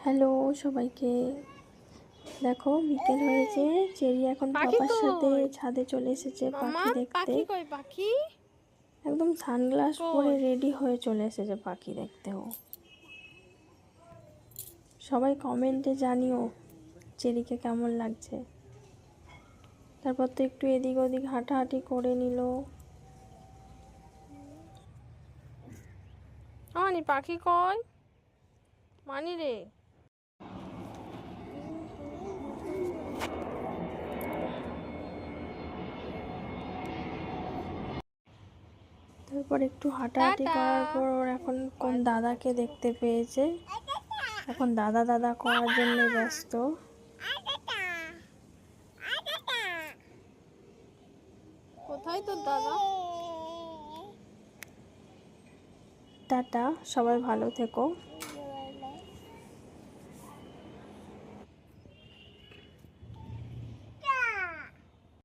Hello সবাইকে। দেখো বিকেল হয়েছে, চেরি এখন পাপার সাথে ছাদে চলে এসেছে পাখি দেখতে। পাখি একদম সানগ্লাস পরে রেডি হয়ে চলে এসেছে পাখি দেখতেও। সবাই কমেন্টে জানিও চেরিকে কেমন লাগছে। তারপর তো একটু এদিক ওদিক হাঁটাহাঁটি করে নিল। মানি পাখি কই মানি রে। তারপর একটু হাঁটাহাঁটি করার পর ওর এখন কোন দাদাকে দেখতে পেয়েছে। এখন দাদা দাদা করার জন্য ব্যস্ত। কোথায় তোর দাদা? টাটা, সবাই ভালো থেকো।